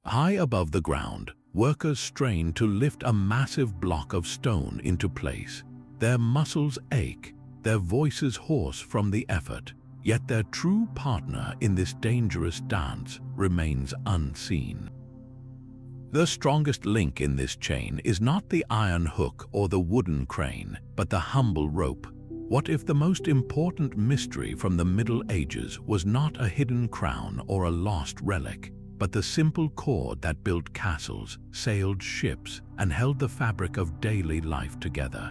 High above the ground, workers strain to lift a massive block of stone into place. Their muscles ache, their voices hoarse from the effort, yet their true partner in this dangerous dance remains unseen. The strongest link in this chain is not the iron hook or the wooden crane, but the humble rope. What if the most important mystery from the Middle Ages was not a hidden crown or a lost relic, but the simple cord that built castles, sailed ships, and held the fabric of daily life together?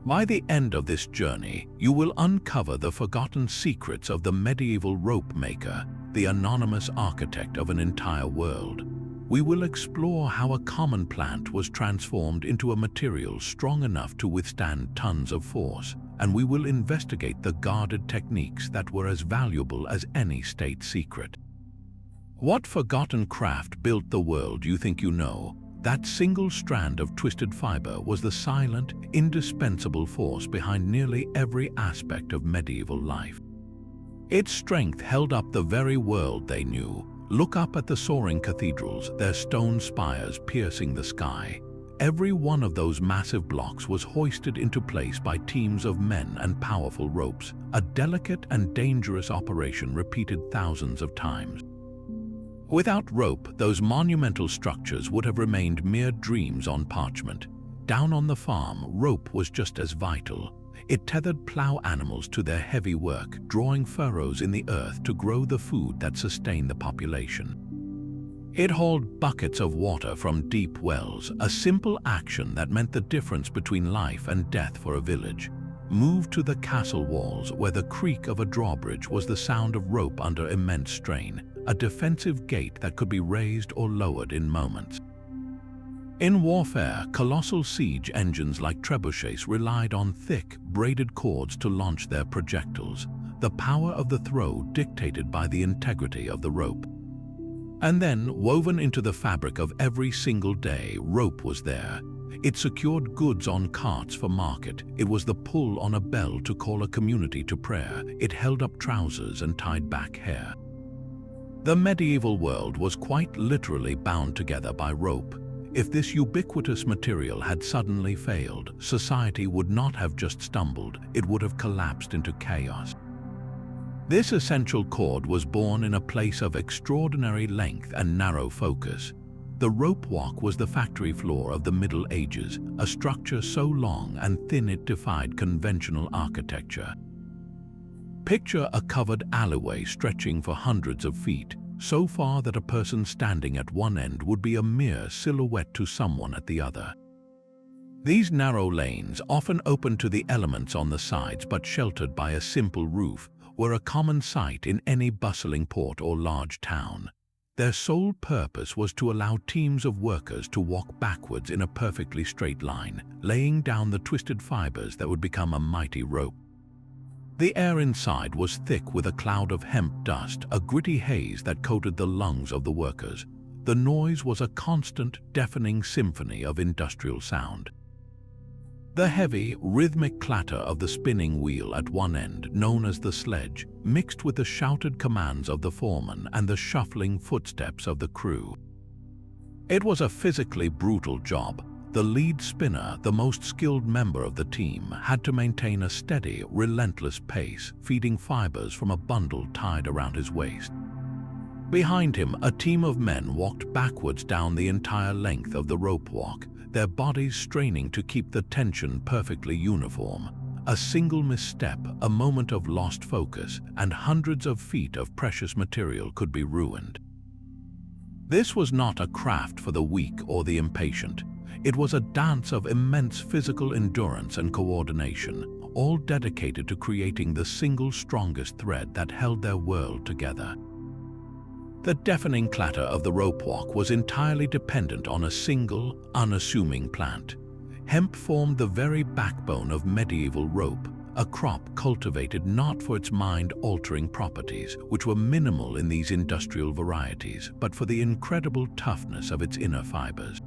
By the end of this journey, you will uncover the forgotten secrets of the medieval rope maker, the anonymous architect of an entire world. We will explore how a common plant was transformed into a material strong enough to withstand tons of force, and we will investigate the guarded techniques that were as valuable as any state secret. What forgotten craft built the world you think you know? That single strand of twisted fiber was the silent, indispensable force behind nearly every aspect of medieval life. Its strength held up the very world they knew. Look up at the soaring cathedrals, their stone spires piercing the sky. Every one of those massive blocks was hoisted into place by teams of men and powerful ropes, a delicate and dangerous operation repeated thousands of times. Without rope, those monumental structures would have remained mere dreams on parchment. Down on the farm, rope was just as vital. It tethered plow animals to their heavy work, drawing furrows in the earth to grow the food that sustained the population. It hauled buckets of water from deep wells, a simple action that meant the difference between life and death for a village. Moved to the castle walls, where the creak of a drawbridge was the sound of rope under immense strain, a defensive gate that could be raised or lowered in moments. In warfare, colossal siege engines like trebuchets relied on thick, braided cords to launch their projectiles, the power of the throw dictated by the integrity of the rope. And then, woven into the fabric of every single day, rope was there. It secured goods on carts for market. It was the pull on a bell to call a community to prayer. It held up trousers and tied back hair. The medieval world was quite literally bound together by rope. If this ubiquitous material had suddenly failed, society would not have just stumbled, it would have collapsed into chaos. This essential cord was born in a place of extraordinary length and narrow focus. The ropewalk was the factory floor of the Middle Ages, a structure so long and thin it defied conventional architecture. Picture a covered alleyway stretching for hundreds of feet, so far that a person standing at one end would be a mere silhouette to someone at the other. These narrow lanes, often open to the elements on the sides but sheltered by a simple roof, were a common sight in any bustling port or large town. Their sole purpose was to allow teams of workers to walk backwards in a perfectly straight line, laying down the twisted fibers that would become a mighty rope. The air inside was thick with a cloud of hemp dust, a gritty haze that coated the lungs of the workers. The noise was a constant, deafening symphony of industrial sound. The heavy, rhythmic clatter of the spinning wheel at one end, known as the sledge, mixed with the shouted commands of the foreman and the shuffling footsteps of the crew. It was a physically brutal job. The lead spinner, the most skilled member of the team, had to maintain a steady, relentless pace, feeding fibers from a bundle tied around his waist. Behind him, a team of men walked backwards down the entire length of the rope walk, their bodies straining to keep the tension perfectly uniform. A single misstep, a moment of lost focus, and hundreds of feet of precious material could be ruined. This was not a craft for the weak or the impatient. It was a dance of immense physical endurance and coordination, all dedicated to creating the single strongest thread that held their world together. The deafening clatter of the rope walk was entirely dependent on a single, unassuming plant. Hemp formed the very backbone of medieval rope, a crop cultivated not for its mind-altering properties, which were minimal in these industrial varieties, but for the incredible toughness of its inner fibers.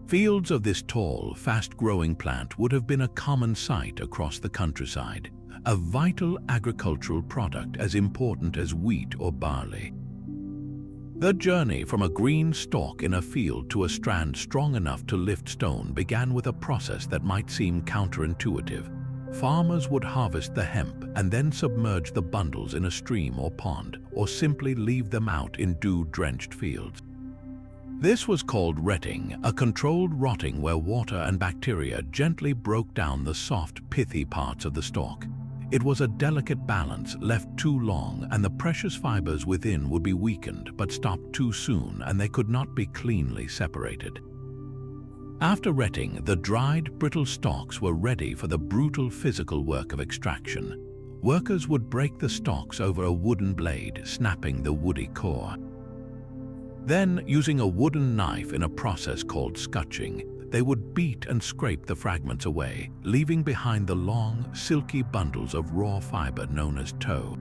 Fields of this tall, fast-growing plant would have been a common sight across the countryside, a vital agricultural product as important as wheat or barley. The journey from a green stalk in a field to a strand strong enough to lift stone began with a process that might seem counterintuitive. Farmers would harvest the hemp and then submerge the bundles in a stream or pond, or simply leave them out in dew-drenched fields. This was called retting, a controlled rotting where water and bacteria gently broke down the soft, pithy parts of the stalk. It was a delicate balance. Left too long and the precious fibers within would be weakened, but stopped too soon and they could not be cleanly separated. After retting, the dried, brittle stalks were ready for the brutal physical work of extraction. Workers would break the stalks over a wooden blade, snapping the woody core. Then, using a wooden knife in a process called scutching, they would beat and scrape the fragments away, leaving behind the long, silky bundles of raw fiber known as tow.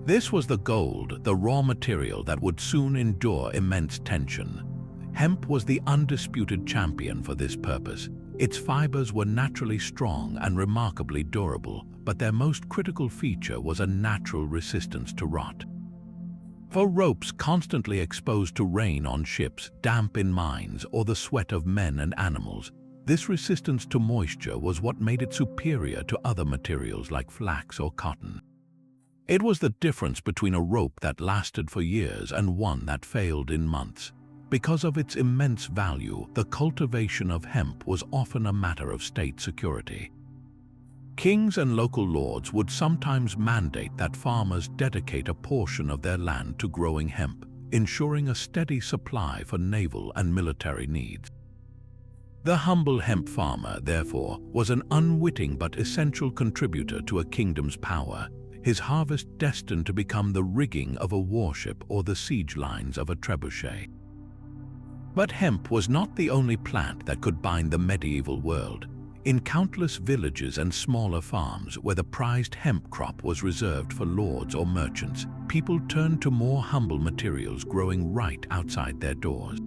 This was the gold, the raw material that would soon endure immense tension. Hemp was the undisputed champion for this purpose. Its fibers were naturally strong and remarkably durable, but their most critical feature was a natural resistance to rot. For ropes constantly exposed to rain on ships, damp in mines, or the sweat of men and animals, this resistance to moisture was what made it superior to other materials like flax or cotton. It was the difference between a rope that lasted for years and one that failed in months. Because of its immense value, the cultivation of hemp was often a matter of state security. Kings and local lords would sometimes mandate that farmers dedicate a portion of their land to growing hemp, ensuring a steady supply for naval and military needs. The humble hemp farmer, therefore, was an unwitting but essential contributor to a kingdom's power, his harvest destined to become the rigging of a warship or the siege lines of a trebuchet. But hemp was not the only plant that could bind the medieval world. In countless villages and smaller farms where the prized hemp crop was reserved for lords or merchants, people turned to more humble materials growing right outside their doors.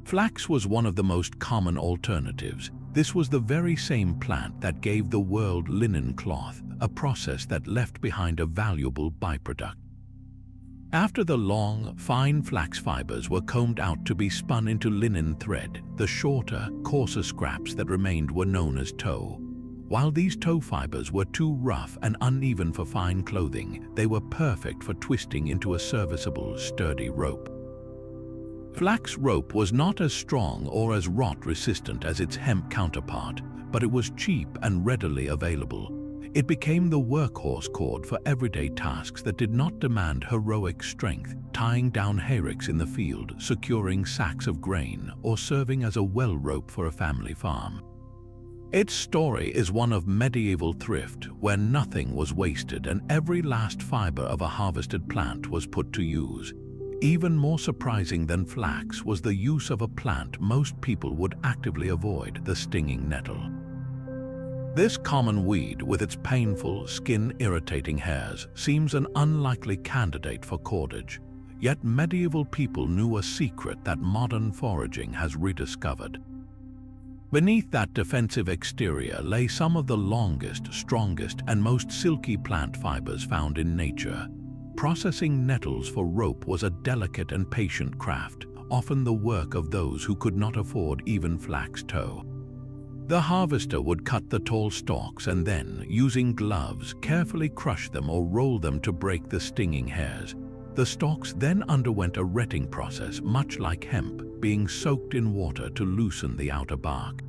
Flax was one of the most common alternatives. This was the very same plant that gave the world linen cloth, a process that left behind a valuable byproduct. After the long, fine flax fibers were combed out to be spun into linen thread, the shorter, coarser scraps that remained were known as tow. While these tow fibers were too rough and uneven for fine clothing, they were perfect for twisting into a serviceable, sturdy rope. Flax rope was not as strong or as rot-resistant as its hemp counterpart, but it was cheap and readily available. It became the workhorse cord for everyday tasks that did not demand heroic strength, tying down hayricks in the field, securing sacks of grain, or serving as a well rope for a family farm. Its story is one of medieval thrift, where nothing was wasted and every last fiber of a harvested plant was put to use. Even more surprising than flax was the use of a plant most people would actively avoid, the stinging nettle. This common weed, with its painful, skin-irritating hairs, seems an unlikely candidate for cordage. Yet medieval people knew a secret that modern foraging has rediscovered. Beneath that defensive exterior lay some of the longest, strongest, and most silky plant fibers found in nature. Processing nettles for rope was a delicate and patient craft, often the work of those who could not afford even flax tow. The harvester would cut the tall stalks and then, using gloves, carefully crush them or roll them to break the stinging hairs. The stalks then underwent a retting process, much like hemp, being soaked in water to loosen the outer bark.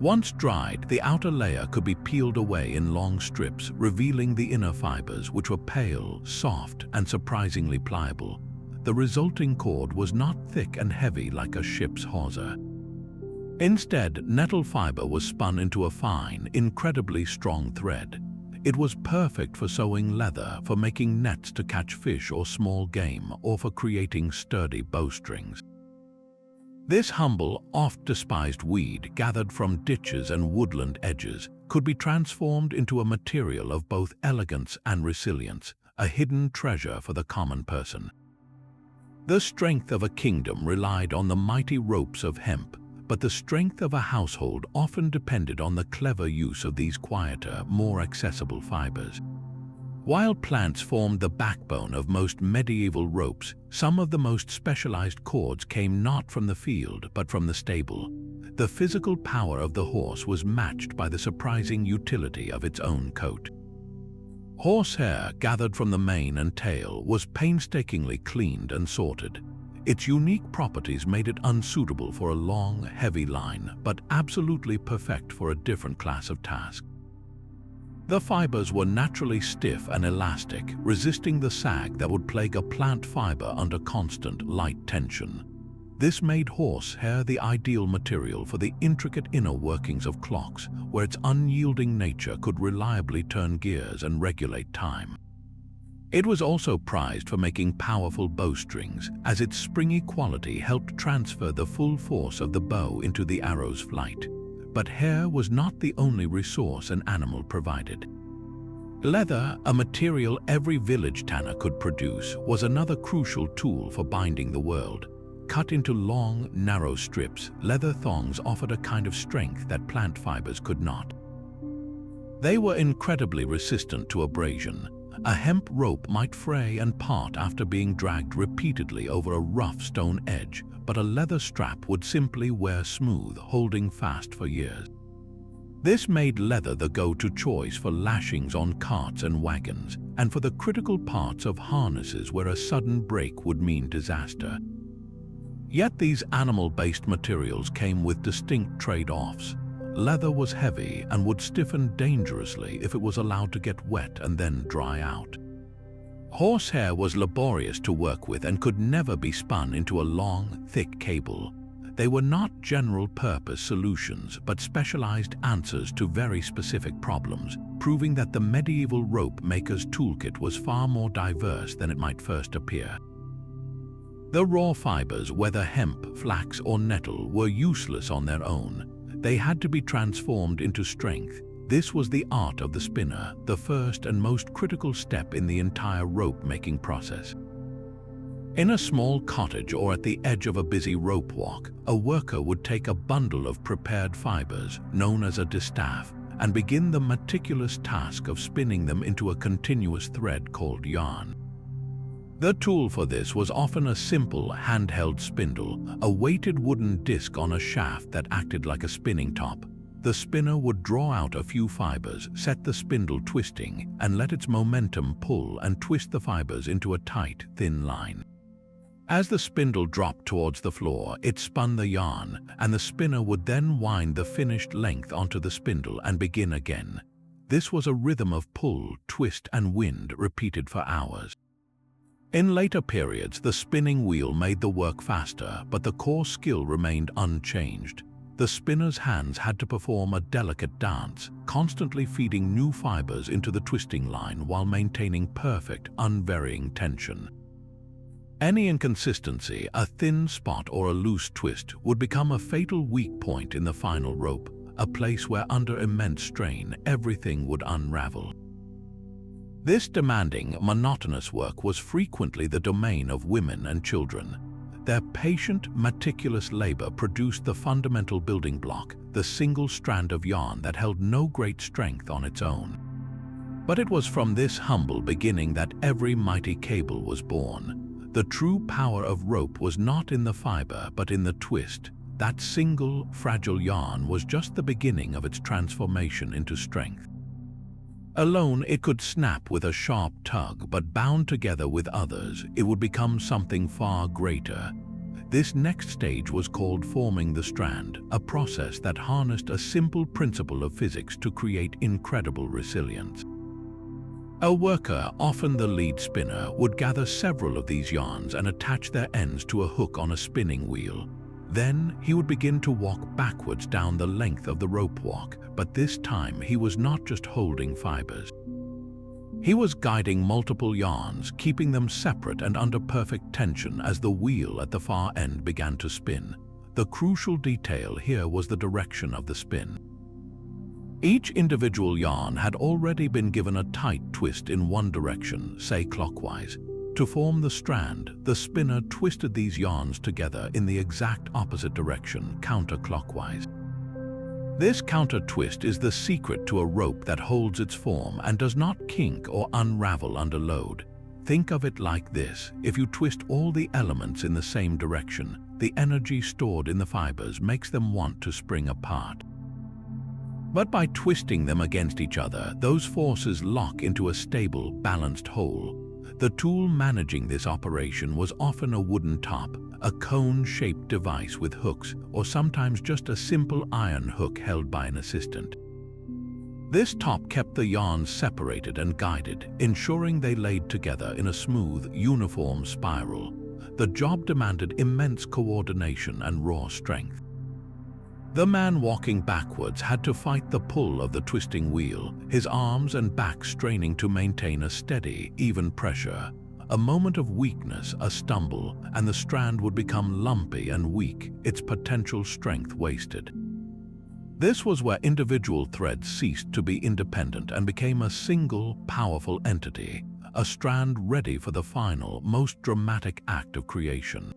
Once dried, the outer layer could be peeled away in long strips, revealing the inner fibers, which were pale, soft, and surprisingly pliable. The resulting cord was not thick and heavy like a ship's hawser. Instead, nettle fiber was spun into a fine, incredibly strong thread. It was perfect for sewing leather, for making nets to catch fish or small game, or for creating sturdy bowstrings. This humble, oft-despised weed, gathered from ditches and woodland edges, could be transformed into a material of both elegance and resilience, a hidden treasure for the common person. The strength of a kingdom relied on the mighty ropes of hemp, but the strength of a household often depended on the clever use of these quieter, more accessible fibers. While plants formed the backbone of most medieval ropes, some of the most specialized cords came not from the field but from the stable. The physical power of the horse was matched by the surprising utility of its own coat. Horsehair gathered from the mane and tail was painstakingly cleaned and sorted. Its unique properties made it unsuitable for a long, heavy line, but absolutely perfect for a different class of task. The fibers were naturally stiff and elastic, resisting the sag that would plague a plant fiber under constant light tension. This made horsehair the ideal material for the intricate inner workings of clocks, where its unyielding nature could reliably turn gears and regulate time. It was also prized for making powerful bowstrings, as its springy quality helped transfer the full force of the bow into the arrow's flight. But hair was not the only resource an animal provided. Leather, a material every village tanner could produce, was another crucial tool for binding the world. Cut into long, narrow strips, leather thongs offered a kind of strength that plant fibers could not. They were incredibly resistant to abrasion. A hemp rope might fray and part after being dragged repeatedly over a rough stone edge, but a leather strap would simply wear smooth, holding fast for years. This made leather the go-to choice for lashings on carts and wagons, and for the critical parts of harnesses where a sudden break would mean disaster. Yet these animal-based materials came with distinct trade-offs. Leather was heavy and would stiffen dangerously if it was allowed to get wet and then dry out. Horsehair was laborious to work with and could never be spun into a long, thick cable. They were not general-purpose solutions, but specialized answers to very specific problems, proving that the medieval rope maker's toolkit was far more diverse than it might first appear. The raw fibers, whether hemp, flax, or nettle, were useless on their own. They had to be transformed into strength. This was the art of the spinner, the first and most critical step in the entire rope-making process. In a small cottage or at the edge of a busy rope walk, a worker would take a bundle of prepared fibers, known as a distaff, and begin the meticulous task of spinning them into a continuous thread called yarn. The tool for this was often a simple handheld spindle, a weighted wooden disc on a shaft that acted like a spinning top. The spinner would draw out a few fibers, set the spindle twisting, and let its momentum pull and twist the fibers into a tight, thin line. As the spindle dropped towards the floor, it spun the yarn, and the spinner would then wind the finished length onto the spindle and begin again. This was a rhythm of pull, twist, and wind repeated for hours. In later periods, the spinning wheel made the work faster, but the core skill remained unchanged. The spinner's hands had to perform a delicate dance, constantly feeding new fibers into the twisting line while maintaining perfect, unvarying tension. Any inconsistency, a thin spot or a loose twist, would become a fatal weak point in the final rope, a place where under immense strain everything would unravel. This demanding, monotonous work was frequently the domain of women and children. Their patient, meticulous labor produced the fundamental building block, the single strand of yarn that held no great strength on its own. But it was from this humble beginning that every mighty cable was born. The true power of rope was not in the fiber, but in the twist. That single, fragile yarn was just the beginning of its transformation into strength. Alone, it could snap with a sharp tug, but bound together with others, it would become something far greater. This next stage was called forming the strand, a process that harnessed a simple principle of physics to create incredible resilience. A worker, often the lead spinner, would gather several of these yarns and attach their ends to a hook on a spinning wheel. Then he would begin to walk backwards down the length of the rope walk, but this time he was not just holding fibers. He was guiding multiple yarns, keeping them separate and under perfect tension as the wheel at the far end began to spin. The crucial detail here was the direction of the spin. Each individual yarn had already been given a tight twist in one direction, say clockwise. To form the strand, the spinner twisted these yarns together in the exact opposite direction, counterclockwise. This counter twist is the secret to a rope that holds its form and does not kink or unravel under load. Think of it like this: if you twist all the elements in the same direction, the energy stored in the fibers makes them want to spring apart. But by twisting them against each other, those forces lock into a stable, balanced whole. The tool managing this operation was often a wooden top, a cone-shaped device with hooks, or sometimes just a simple iron hook held by an assistant. This top kept the yarns separated and guided, ensuring they laid together in a smooth, uniform spiral. The job demanded immense coordination and raw strength. The man walking backwards had to fight the pull of the twisting wheel, his arms and back straining to maintain a steady, even pressure. A moment of weakness, a stumble, and the strand would become lumpy and weak, its potential strength wasted. This was where individual threads ceased to be independent and became a single, powerful entity, a strand ready for the final, most dramatic act of creation.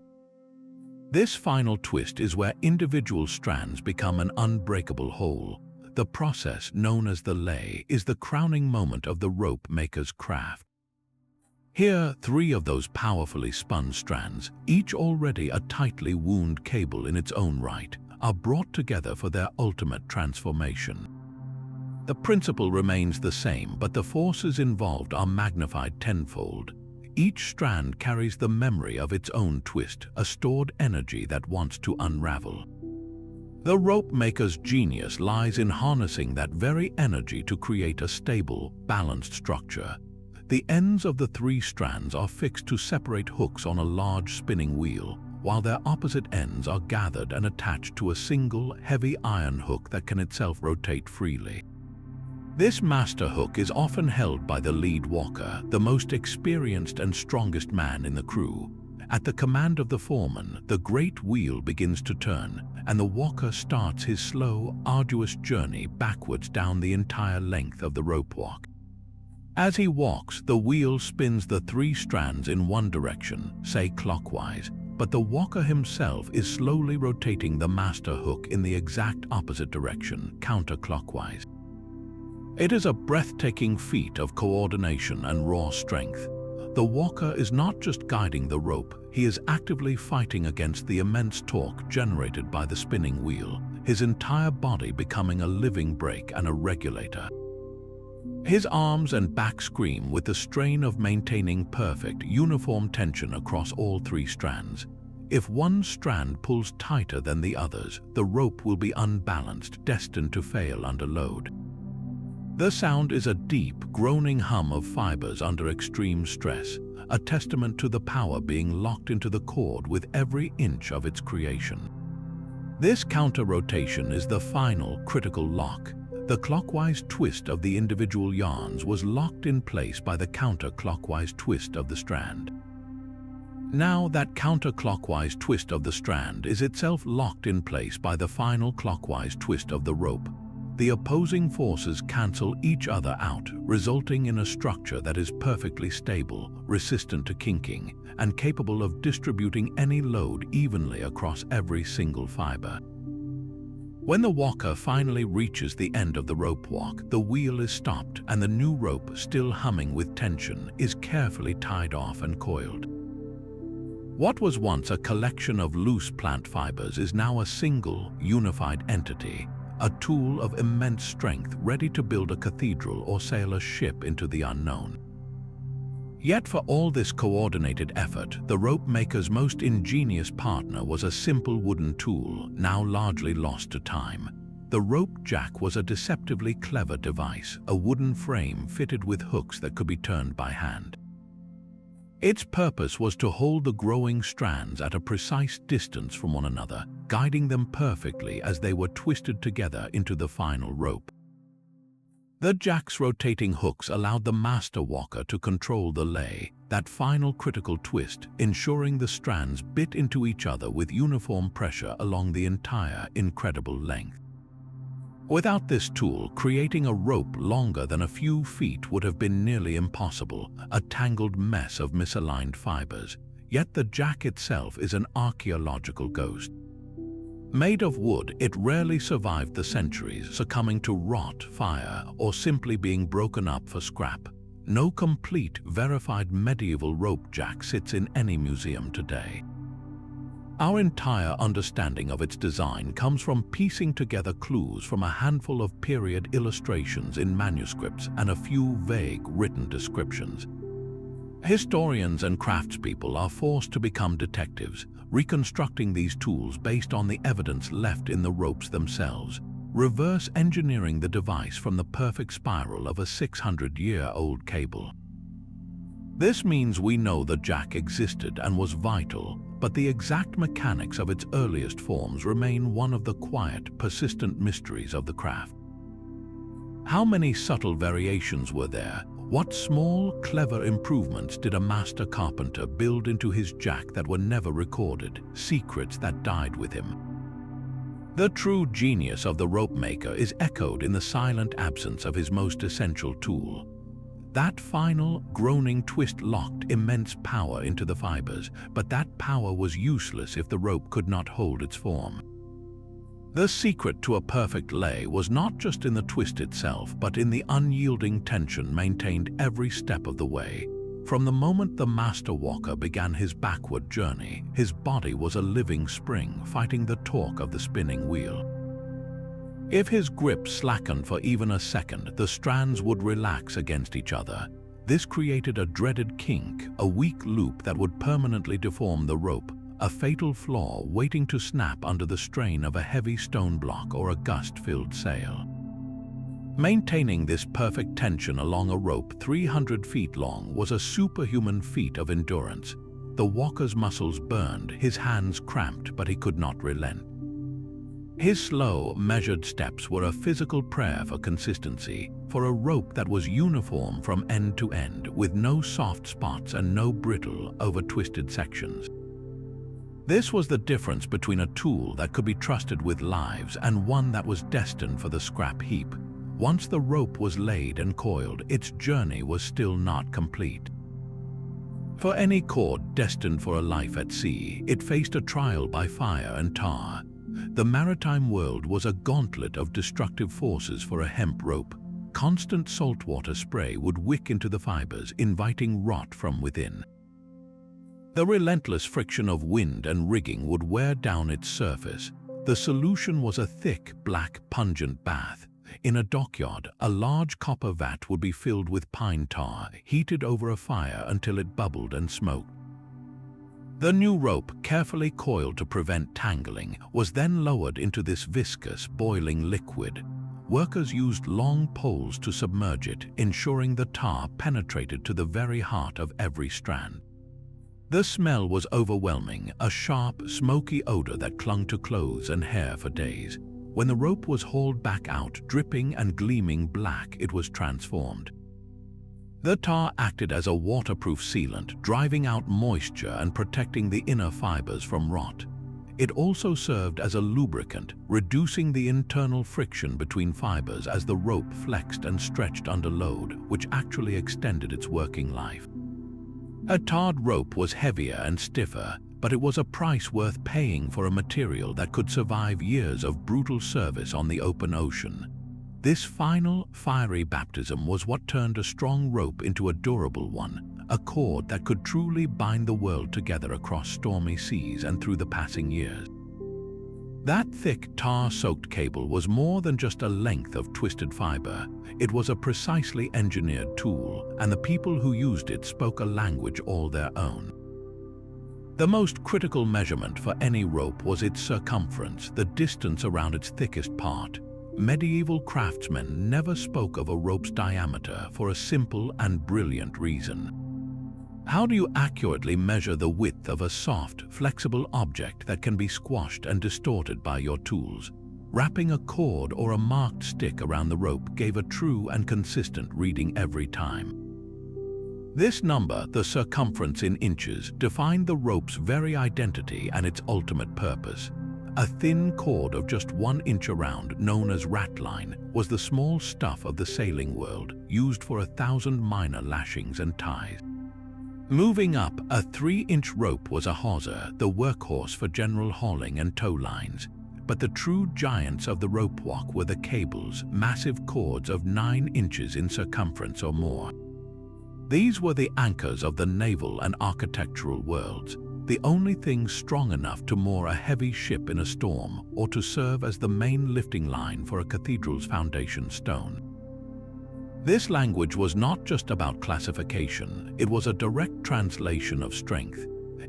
This final twist is where individual strands become an unbreakable whole. The process, known as the lay, is the crowning moment of the rope maker's craft. Here, 3 of those powerfully spun strands, each already a tightly wound cable in its own right, are brought together for their ultimate transformation. The principle remains the same, but the forces involved are magnified tenfold. Each strand carries the memory of its own twist, a stored energy that wants to unravel. The rope maker's genius lies in harnessing that very energy to create a stable, balanced structure. The ends of the 3 strands are fixed to separate hooks on a large spinning wheel, while their opposite ends are gathered and attached to a single, heavy iron hook that can itself rotate freely. This master hook is often held by the lead walker, the most experienced and strongest man in the crew. At the command of the foreman, the great wheel begins to turn, and the walker starts his slow, arduous journey backwards down the entire length of the rope walk. As he walks, the wheel spins the 3 strands in one direction, say clockwise, but the walker himself is slowly rotating the master hook in the exact opposite direction, counterclockwise. It is a breathtaking feat of coordination and raw strength. The walker is not just guiding the rope, he is actively fighting against the immense torque generated by the spinning wheel, his entire body becoming a living brake and a regulator. His arms and back scream with the strain of maintaining perfect, uniform tension across all 3 strands. If one strand pulls tighter than the others, the rope will be unbalanced, destined to fail under load. The sound is a deep, groaning hum of fibers under extreme stress, a testament to the power being locked into the cord with every inch of its creation. This counter-rotation is the final, critical lock. The clockwise twist of the individual yarns was locked in place by the counter-clockwise twist of the strand. Now that counter-clockwise twist of the strand is itself locked in place by the final clockwise twist of the rope. The opposing forces cancel each other out, resulting in a structure that is perfectly stable, resistant to kinking, and capable of distributing any load evenly across every single fiber. When the walker finally reaches the end of the rope walk, the wheel is stopped and the new rope, still humming with tension, is carefully tied off and coiled. What was once a collection of loose plant fibers is now a single, unified entity, a tool of immense strength ready to build a cathedral or sail a ship into the unknown. Yet for all this coordinated effort, the rope maker's most ingenious partner was a simple wooden tool, now largely lost to time. The rope jack was a deceptively clever device, a wooden frame fitted with hooks that could be turned by hand. Its purpose was to hold the growing strands at a precise distance from one another, guiding them perfectly as they were twisted together into the final rope. The jack's rotating hooks allowed the master walker to control the lay, that final critical twist, ensuring the strands bit into each other with uniform pressure along the entire incredible length. Without this tool, creating a rope longer than a few feet would have been nearly impossible, a tangled mess of misaligned fibers. Yet the jack itself is an archaeological ghost. Made of wood, it rarely survived the centuries, succumbing to rot, fire, or simply being broken up for scrap. No complete, verified medieval rope jack sits in any museum today. Our entire understanding of its design comes from piecing together clues from a handful of period illustrations in manuscripts and a few vague written descriptions. Historians and craftspeople are forced to become detectives, reconstructing these tools based on the evidence left in the ropes themselves, reverse engineering the device from the perfect spiral of a 600-year-old cable. This means we know the jack existed and was vital, but the exact mechanics of its earliest forms remain one of the quiet, persistent mysteries of the craft. How many subtle variations were there? What small, clever improvements did a master carpenter build into his jack that were never recorded, secrets that died with him? The true genius of the rope maker is echoed in the silent absence of his most essential tool. That final, groaning twist locked immense power into the fibers, but that power was useless if the rope could not hold its form. The secret to a perfect lay was not just in the twist itself, but in the unyielding tension maintained every step of the way. From the moment the master walker began his backward journey, his body was a living spring fighting the torque of the spinning wheel. If his grip slackened for even a second, the strands would relax against each other. This created a dreaded kink, a weak loop that would permanently deform the rope, a fatal flaw waiting to snap under the strain of a heavy stone block or a gust-filled sail. Maintaining this perfect tension along a rope 300 feet long was a superhuman feat of endurance. The walker's muscles burned, his hands cramped, but he could not relent. His slow, measured steps were a physical prayer for consistency, for a rope that was uniform from end to end, with no soft spots and no brittle, over-twisted sections. This was the difference between a tool that could be trusted with lives and one that was destined for the scrap heap. Once the rope was laid and coiled, its journey was still not complete. For any cord destined for a life at sea, it faced a trial by fire and tar. The maritime world was a gauntlet of destructive forces for a hemp rope. Constant saltwater spray would wick into the fibers, inviting rot from within. The relentless friction of wind and rigging would wear down its surface. The solution was a thick, black, pungent bath. In a dockyard, a large copper vat would be filled with pine tar, heated over a fire until it bubbled and smoked. The new rope, carefully coiled to prevent tangling, was then lowered into this viscous, boiling liquid. Workers used long poles to submerge it, ensuring the tar penetrated to the very heart of every strand. The smell was overwhelming, a sharp, smoky odor that clung to clothes and hair for days. When the rope was hauled back out, dripping and gleaming black, it was transformed. The tar acted as a waterproof sealant, driving out moisture and protecting the inner fibers from rot. It also served as a lubricant, reducing the internal friction between fibers as the rope flexed and stretched under load, which actually extended its working life. A tarred rope was heavier and stiffer, but it was a price worth paying for a material that could survive years of brutal service on the open ocean. This final, fiery baptism was what turned a strong rope into a durable one, a cord that could truly bind the world together across stormy seas and through the passing years. That thick, tar-soaked cable was more than just a length of twisted fiber. It was a precisely engineered tool, and the people who used it spoke a language all their own. The most critical measurement for any rope was its circumference, the distance around its thickest part. Medieval craftsmen never spoke of a rope's diameter for a simple and brilliant reason. How do you accurately measure the width of a soft, flexible object that can be squashed and distorted by your tools? Wrapping a cord or a marked stick around the rope gave a true and consistent reading every time. This number, the circumference in inches, defined the rope's very identity and its ultimate purpose. A thin cord of just 1 inch around, known as ratline, was the small stuff of the sailing world, used for 1,000 minor lashings and ties. Moving up, a 3-inch rope was a hawser, the workhorse for general hauling and tow lines. but the true giants of the ropewalk were the cables, massive cords of 9 inches in circumference or more. These were the anchors of the naval and architectural worlds, the only things strong enough to moor a heavy ship in a storm or to serve as the main lifting line for a cathedral's foundation stone. This language was not just about classification, it was a direct translation of strength.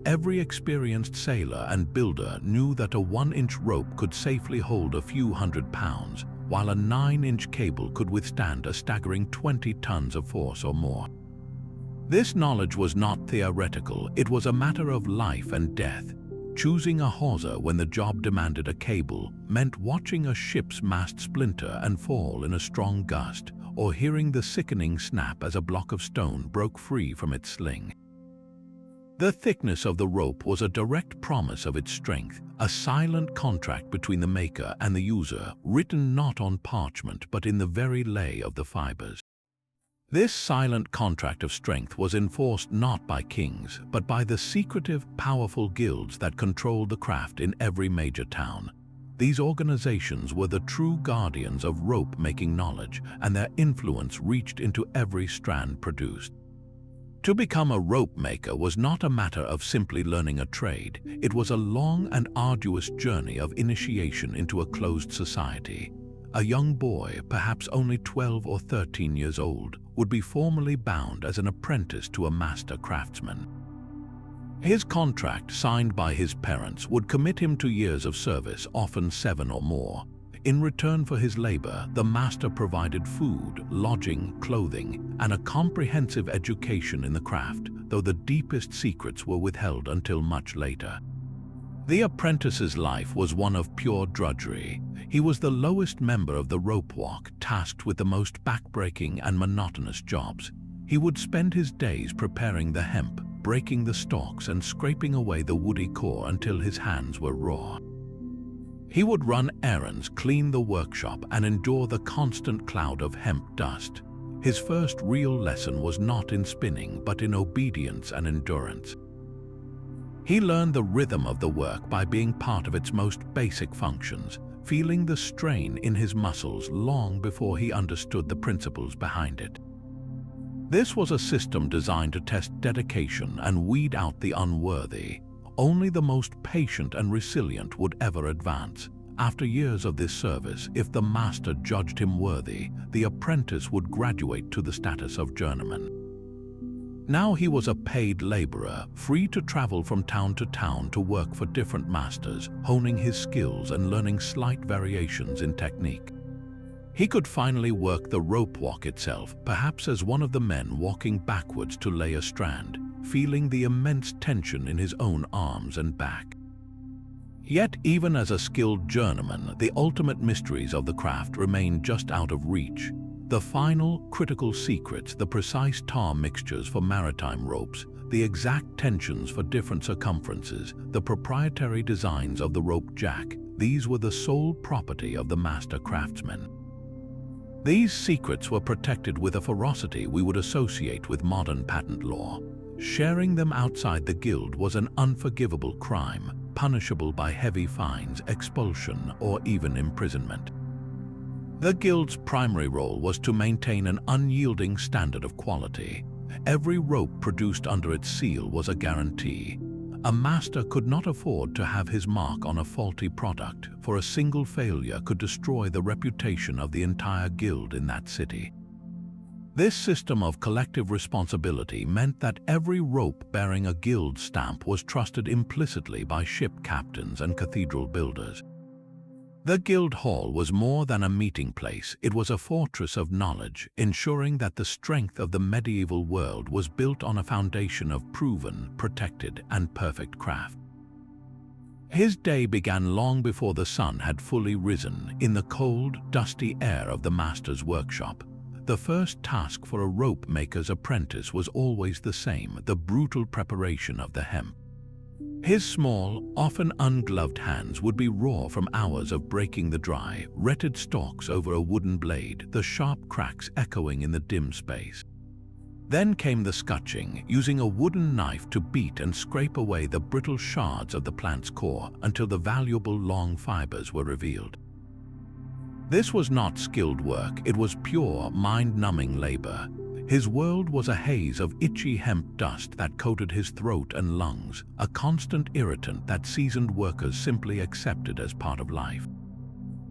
Every experienced sailor and builder knew that a 1-inch rope could safely hold a few hundred pounds, while a 9-inch cable could withstand a staggering 20 tons of force or more. This knowledge was not theoretical, it was a matter of life and death. Choosing a hawser when the job demanded a cable meant watching a ship's mast splinter and fall in a strong gust, or hearing the sickening snap as a block of stone broke free from its sling. The thickness of the rope was a direct promise of its strength, a silent contract between the maker and the user, written not on parchment but in the very lay of the fibers. This silent contract of strength was enforced not by kings, but by the secretive, powerful guilds that controlled the craft in every major town. These organizations were the true guardians of rope-making knowledge, and their influence reached into every strand produced. To become a rope maker was not a matter of simply learning a trade. It was a long and arduous journey of initiation into a closed society. A young boy, perhaps only 12 or 13 years old, would be formally bound as an apprentice to a master craftsman. His contract, signed by his parents, would commit him to years of service, often 7 or more. In return for his labor, the master provided food, lodging, clothing, and a comprehensive education in the craft, though the deepest secrets were withheld until much later. The apprentice's life was one of pure drudgery. He was the lowest member of the ropewalk, tasked with the most backbreaking and monotonous jobs. He would spend his days preparing the hemp, breaking the stalks and scraping away the woody core until his hands were raw. He would run errands, clean the workshop, and endure the constant cloud of hemp dust. His first real lesson was not in spinning, but in obedience and endurance. He learned the rhythm of the work by being part of its most basic functions, feeling the strain in his muscles long before he understood the principles behind it. This was a system designed to test dedication and weed out the unworthy. Only the most patient and resilient would ever advance. After years of this service, if the master judged him worthy, the apprentice would graduate to the status of journeyman. Now he was a paid laborer, free to travel from town to town to work for different masters, honing his skills and learning slight variations in technique. He could finally work the ropewalk itself, perhaps as one of the men walking backwards to lay a strand, feeling the immense tension in his own arms and back. Yet, even as a skilled journeyman, the ultimate mysteries of the craft remained just out of reach. The final, critical secrets, the precise tar mixtures for maritime ropes, the exact tensions for different circumferences, the proprietary designs of the rope jack, these were the sole property of the master craftsmen. These secrets were protected with a ferocity we would associate with modern patent law. Sharing them outside the guild was an unforgivable crime, punishable by heavy fines, expulsion, or even imprisonment. The guild's primary role was to maintain an unyielding standard of quality. Every rope produced under its seal was a guarantee. A master could not afford to have his mark on a faulty product, for a single failure could destroy the reputation of the entire guild in that city. This system of collective responsibility meant that every rope bearing a guild stamp was trusted implicitly by ship captains and cathedral builders. The guild hall was more than a meeting place, it was a fortress of knowledge, ensuring that the strength of the medieval world was built on a foundation of proven, protected, and perfect craft. His day began long before the sun had fully risen, in the cold, dusty air of the master's workshop. The first task for a rope maker's apprentice was always the same, the brutal preparation of the hemp. His small, often ungloved hands would be raw from hours of breaking the dry, retted stalks over a wooden blade, the sharp cracks echoing in the dim space. Then came the scutching, using a wooden knife to beat and scrape away the brittle shards of the plant's core until the valuable long fibers were revealed. This was not skilled work, it was pure, mind-numbing labor. His world was a haze of itchy hemp dust that coated his throat and lungs, a constant irritant that seasoned workers simply accepted as part of life.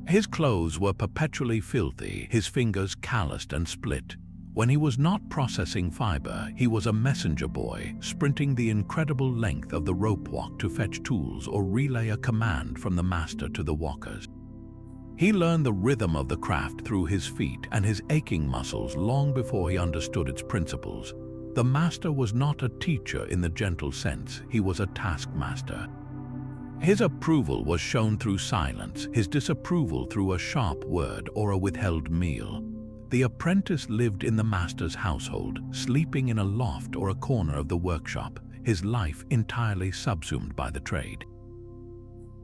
His clothes were perpetually filthy, his fingers calloused and split. When he was not processing fiber, he was a messenger boy, sprinting the incredible length of the rope walk to fetch tools or relay a command from the master to the walkers. He learned the rhythm of the craft through his feet and his aching muscles long before he understood its principles. The master was not a teacher in the gentle sense, he was a taskmaster. His approval was shown through silence, his disapproval through a sharp word or a withheld meal. The apprentice lived in the master's household, sleeping in a loft or a corner of the workshop, his life entirely subsumed by the trade.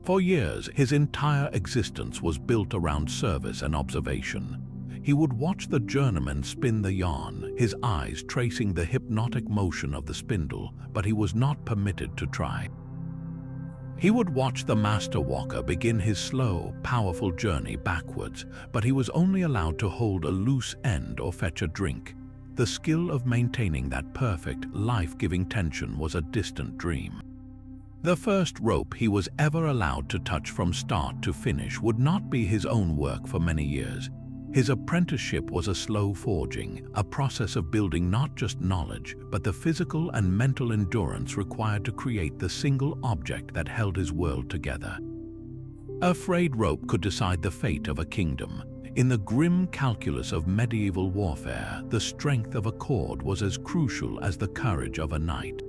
For years, his entire existence was built around service and observation. He would watch the journeyman spin the yarn, his eyes tracing the hypnotic motion of the spindle, but he was not permitted to try. He would watch the master walker begin his slow, powerful journey backwards, but he was only allowed to hold a loose end or fetch a drink. The skill of maintaining that perfect, life-giving tension was a distant dream. The first rope he was ever allowed to touch from start to finish would not be his own work for many years. His apprenticeship was a slow forging, a process of building not just knowledge, but the physical and mental endurance required to create the single object that held his world together. A frayed rope could decide the fate of a kingdom. In the grim calculus of medieval warfare, the strength of a cord was as crucial as the courage of a knight.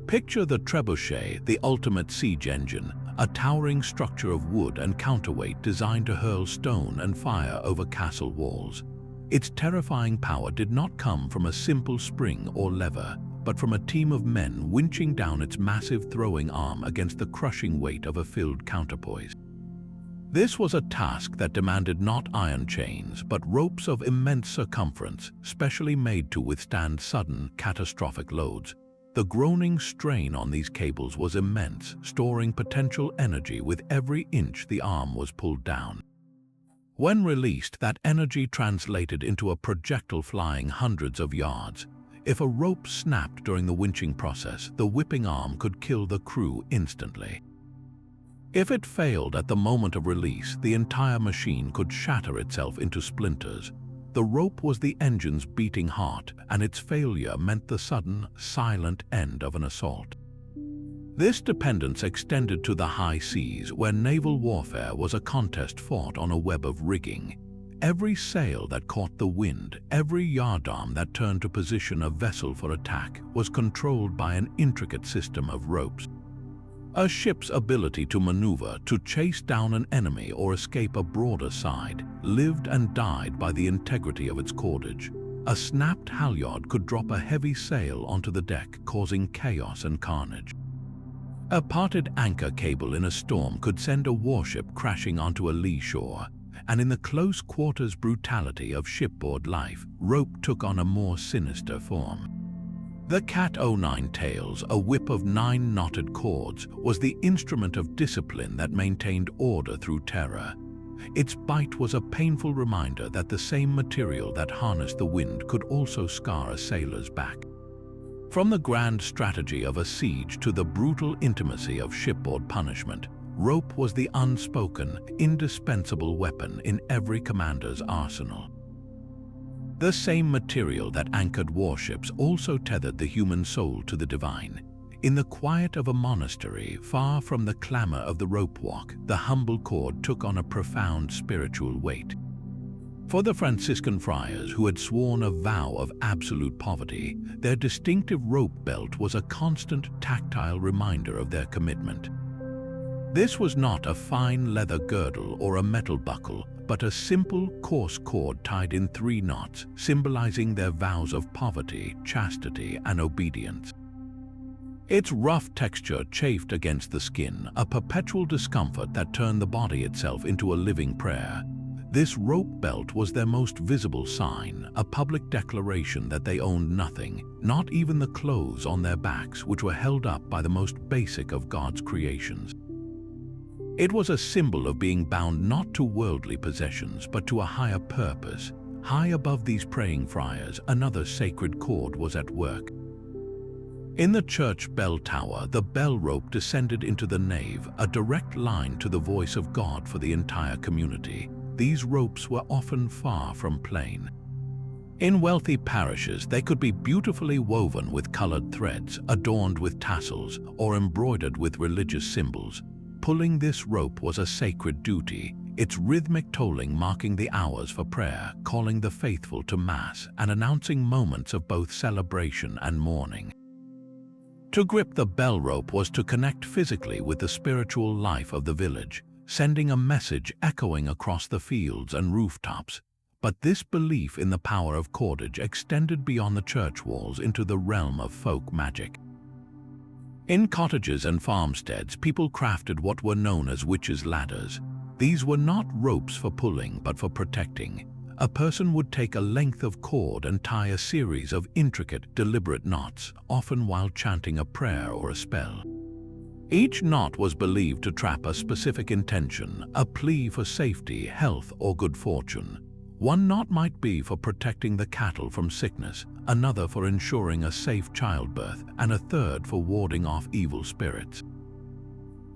Picture the trebuchet, the ultimate siege engine, a towering structure of wood and counterweight designed to hurl stone and fire over castle walls. Its terrifying power did not come from a simple spring or lever, but from a team of men winching down its massive throwing arm against the crushing weight of a filled counterpoise. This was a task that demanded not iron chains, but ropes of immense circumference, specially made to withstand sudden, catastrophic loads. The groaning strain on these cables was immense, storing potential energy with every inch the arm was pulled down. When released, that energy translated into a projectile flying hundreds of yards. If a rope snapped during the winching process, the whipping arm could kill the crew instantly. If it failed at the moment of release, the entire machine could shatter itself into splinters. The rope was the engine's beating heart, and its failure meant the sudden, silent end of an assault. This dependence extended to the high seas, where naval warfare was a contest fought on a web of rigging. Every sail that caught the wind, every yardarm that turned to position a vessel for attack, was controlled by an intricate system of ropes. A ship's ability to maneuver, to chase down an enemy or escape a broader side, lived and died by the integrity of its cordage. A snapped halyard could drop a heavy sail onto the deck, causing chaos and carnage. A parted anchor cable in a storm could send a warship crashing onto a lee shore, and in the close quarters brutality of shipboard life, rope took on a more sinister form. The Cat-O-9 tails, a whip of 9 knotted cords, was the instrument of discipline that maintained order through terror. Its bite was a painful reminder that the same material that harnessed the wind could also scar a sailor's back. From the grand strategy of a siege to the brutal intimacy of shipboard punishment, rope was the unspoken, indispensable weapon in every commander's arsenal. The same material that anchored warships also tethered the human soul to the divine. In the quiet of a monastery, far from the clamor of the rope walk, the humble cord took on a profound spiritual weight. For the Franciscan friars who had sworn a vow of absolute poverty, their distinctive rope belt was a constant, tactile reminder of their commitment. This was not a fine leather girdle or a metal buckle, but a simple, coarse cord tied in 3 knots, symbolizing their vows of poverty, chastity, and obedience. Its rough texture chafed against the skin, a perpetual discomfort that turned the body itself into a living prayer. This rope belt was their most visible sign, a public declaration that they owned nothing, not even the clothes on their backs, which were held up by the most basic of God's creations. It was a symbol of being bound not to worldly possessions, but to a higher purpose. High above these praying friars, another sacred cord was at work. In the church bell tower, the bell rope descended into the nave, a direct line to the voice of God for the entire community. These ropes were often far from plain. In wealthy parishes, they could be beautifully woven with colored threads, adorned with tassels, or embroidered with religious symbols. Pulling this rope was a sacred duty, its rhythmic tolling marking the hours for prayer, calling the faithful to Mass, and announcing moments of both celebration and mourning. To grip the bell rope was to connect physically with the spiritual life of the village, sending a message echoing across the fields and rooftops. But this belief in the power of cordage extended beyond the church walls into the realm of folk magic. In cottages and farmsteads, people crafted what were known as witches' ladders. These were not ropes for pulling, but for protecting. A person would take a length of cord and tie a series of intricate, deliberate knots, often while chanting a prayer or a spell. Each knot was believed to trap a specific intention, a plea for safety, health, or good fortune. One knot might be for protecting the cattle from sickness, another for ensuring a safe childbirth, and a third for warding off evil spirits.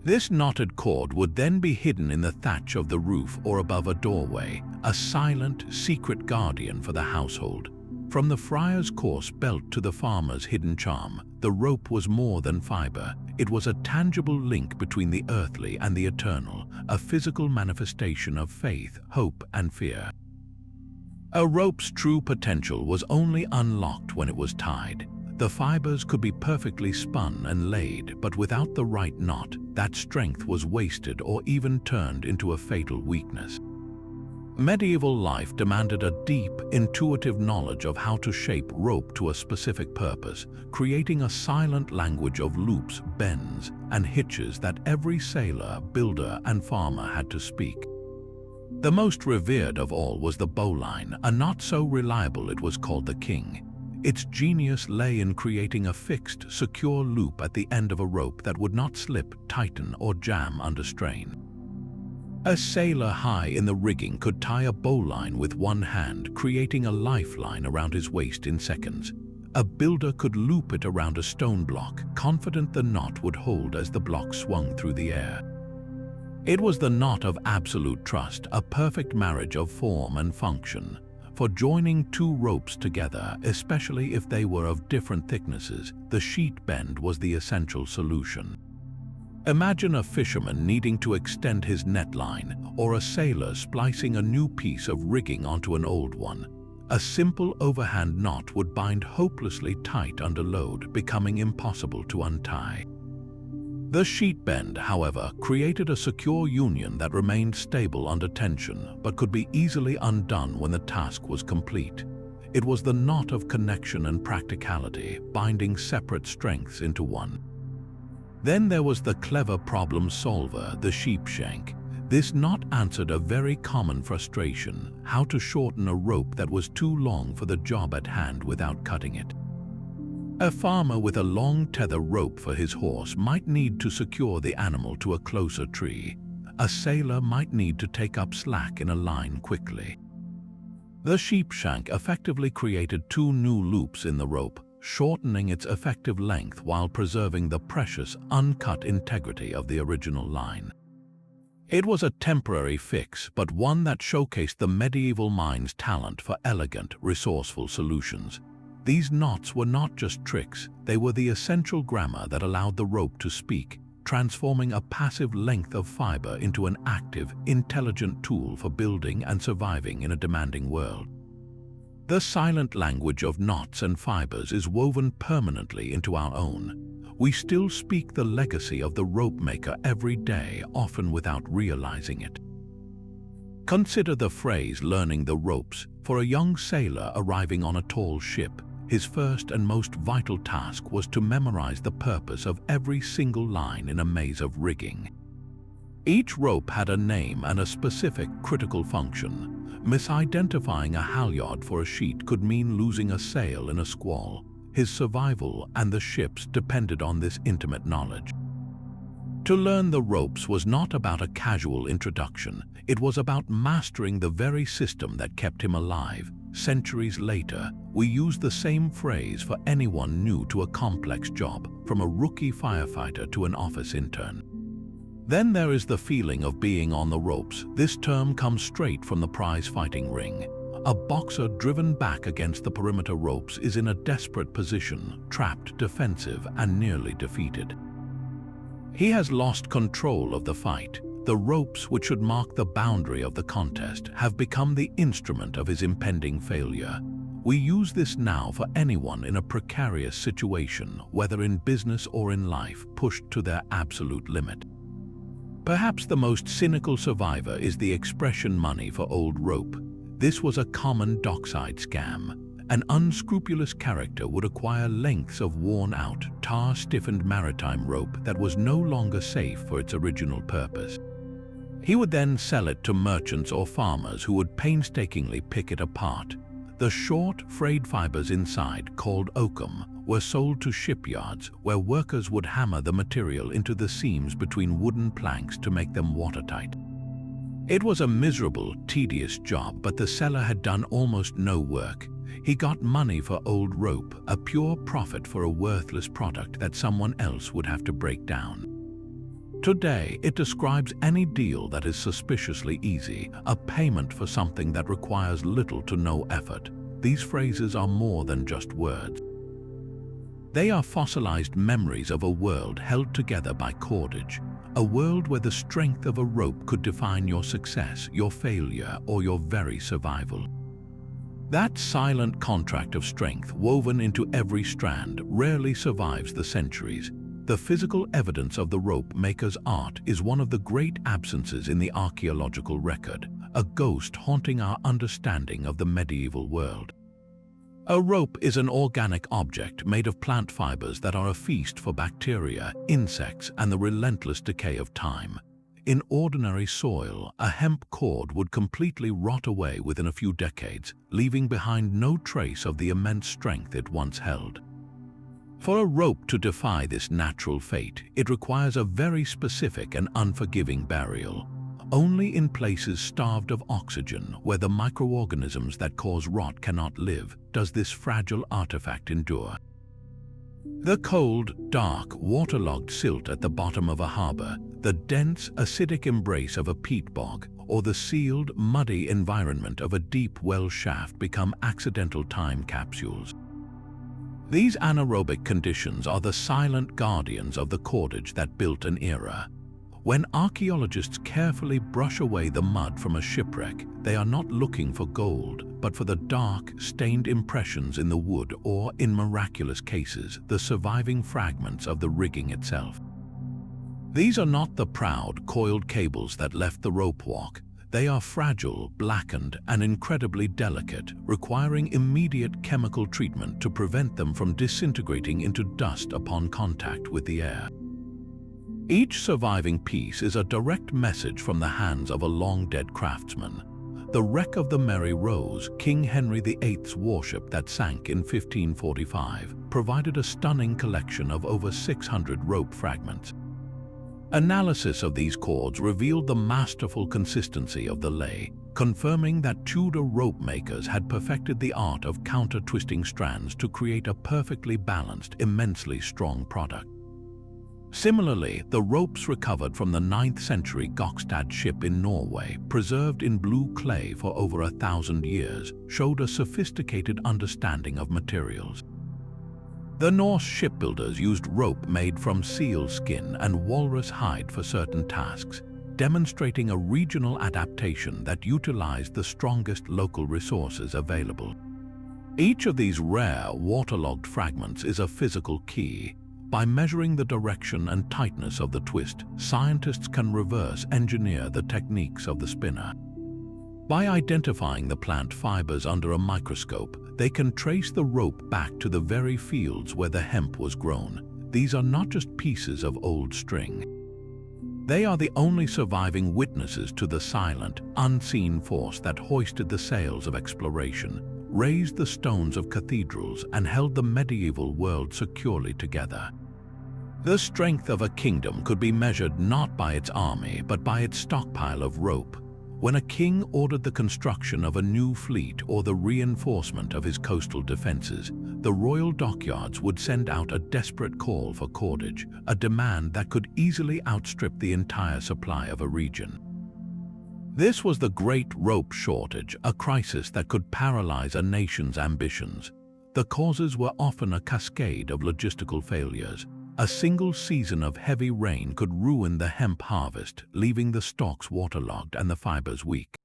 This knotted cord would then be hidden in the thatch of the roof or above a doorway, a silent, secret guardian for the household. From the friar's coarse belt to the farmer's hidden charm, the rope was more than fiber. It was a tangible link between the earthly and the eternal, a physical manifestation of faith, hope, and fear. A rope's true potential was only unlocked when it was tied. The fibers could be perfectly spun and laid, but without the right knot, that strength was wasted or even turned into a fatal weakness. Medieval life demanded a deep, intuitive knowledge of how to shape rope to a specific purpose, creating a silent language of loops, bends, and hitches that every sailor, builder, and farmer had to speak. The most revered of all was the bowline, a knot so reliable it was called the king. Its genius lay in creating a fixed, secure loop at the end of a rope that would not slip, tighten, or jam under strain. A sailor high in the rigging could tie a bowline with one hand, creating a lifeline around his waist in seconds. A builder could loop it around a stone block, confident the knot would hold as the block swung through the air. It was the knot of absolute trust, a perfect marriage of form and function. For joining two ropes together, especially if they were of different thicknesses, the sheet bend was the essential solution. Imagine a fisherman needing to extend his net line, or a sailor splicing a new piece of rigging onto an old one. A simple overhand knot would bind hopelessly tight under load, becoming impossible to untie. The sheet bend, however, created a secure union that remained stable under tension, but could be easily undone when the task was complete. It was the knot of connection and practicality, binding separate strengths into one. Then there was the clever problem solver, the sheepshank. This knot answered a very common frustration: how to shorten a rope that was too long for the job at hand without cutting it. A farmer with a long tether rope for his horse might need to secure the animal to a closer tree. A sailor might need to take up slack in a line quickly. The sheepshank effectively created two new loops in the rope, shortening its effective length while preserving the precious, uncut integrity of the original line. It was a temporary fix, but one that showcased the medieval mind's talent for elegant, resourceful solutions. These knots were not just tricks, they were the essential grammar that allowed the rope to speak, transforming a passive length of fiber into an active, intelligent tool for building and surviving in a demanding world. The silent language of knots and fibers is woven permanently into our own. We still speak the legacy of the rope maker every day, often without realizing it. Consider the phrase "learning the ropes." For a young sailor arriving on a tall ship, his first and most vital task was to memorize the purpose of every single line in a maze of rigging. Each rope had a name and a specific critical function. Misidentifying a halyard for a sheet could mean losing a sail in a squall. His survival and the ship's depended on this intimate knowledge. To learn the ropes was not about a casual introduction. It was about mastering the very system that kept him alive. Centuries later, we use the same phrase for anyone new to a complex job, from a rookie firefighter to an office intern. Then there is the feeling of being on the ropes. This term comes straight from the prize fighting ring. A boxer driven back against the perimeter ropes is in a desperate position, trapped, defensive, and nearly defeated. He has lost control of the fight. The ropes, which should mark the boundary of the contest, have become the instrument of his impending failure. We use this now for anyone in a precarious situation, whether in business or in life, pushed to their absolute limit. Perhaps the most cynical survivor is the expression money for old rope. This was a common dockside scam. An unscrupulous character would acquire lengths of worn-out, tar-stiffened maritime rope that was no longer safe for its original purpose. He would then sell it to merchants or farmers who would painstakingly pick it apart. The short, frayed fibers inside, called oakum, were sold to shipyards where workers would hammer the material into the seams between wooden planks to make them watertight. It was a miserable, tedious job, but the seller had done almost no work. He got money for old rope, a pure profit for a worthless product that someone else would have to break down. Today, it describes any deal that is suspiciously easy, a payment for something that requires little to no effort. These phrases are more than just words. They are fossilized memories of a world held together by cordage, a world where the strength of a rope could define your success, your failure, or your very survival. That silent contract of strength woven into every strand rarely survives the centuries. The physical evidence of the rope maker's art is one of the great absences in the archaeological record, a ghost haunting our understanding of the medieval world. A rope is an organic object made of plant fibers that are a feast for bacteria, insects, and the relentless decay of time. In ordinary soil, a hemp cord would completely rot away within a few decades, leaving behind no trace of the immense strength it once held. For a rope to defy this natural fate, it requires a very specific and unforgiving burial. Only in places starved of oxygen, where the microorganisms that cause rot cannot live, does this fragile artifact endure. The cold, dark, waterlogged silt at the bottom of a harbor, the dense, acidic embrace of a peat bog, or the sealed, muddy environment of a deep well shaft become accidental time capsules. These anaerobic conditions are the silent guardians of the cordage that built an era. When archaeologists carefully brush away the mud from a shipwreck, they are not looking for gold, but for the dark, stained impressions in the wood or, in miraculous cases, the surviving fragments of the rigging itself. These are not the proud, coiled cables that left the ropewalk. They are fragile, blackened, and incredibly delicate, requiring immediate chemical treatment to prevent them from disintegrating into dust upon contact with the air. Each surviving piece is a direct message from the hands of a long-dead craftsman. The wreck of the Mary Rose, King Henry VIII's warship that sank in 1545, provided a stunning collection of over 600 rope fragments. Analysis of these cords revealed the masterful consistency of the lay, confirming that Tudor rope makers had perfected the art of counter-twisting strands to create a perfectly balanced, immensely strong product. Similarly, the ropes recovered from the 9th century Gokstad ship in Norway, preserved in blue clay for over 1,000 years, showed a sophisticated understanding of materials. The Norse shipbuilders used rope made from seal skin and walrus hide for certain tasks, demonstrating a regional adaptation that utilized the strongest local resources available. Each of these rare, waterlogged fragments is a physical key. By measuring the direction and tightness of the twist, scientists can reverse engineer the techniques of the spinner. By identifying the plant fibers under a microscope, they can trace the rope back to the very fields where the hemp was grown. These are not just pieces of old string. They are the only surviving witnesses to the silent, unseen force that hoisted the sails of exploration, raised the stones of cathedrals, and held the medieval world securely together. The strength of a kingdom could be measured not by its army, but by its stockpile of rope. When a king ordered the construction of a new fleet or the reinforcement of his coastal defenses, the royal dockyards would send out a desperate call for cordage, a demand that could easily outstrip the entire supply of a region. This was the great rope shortage, a crisis that could paralyze a nation's ambitions. The causes were often a cascade of logistical failures. A single season of heavy rain could ruin the hemp harvest, leaving the stalks waterlogged and the fibers weak.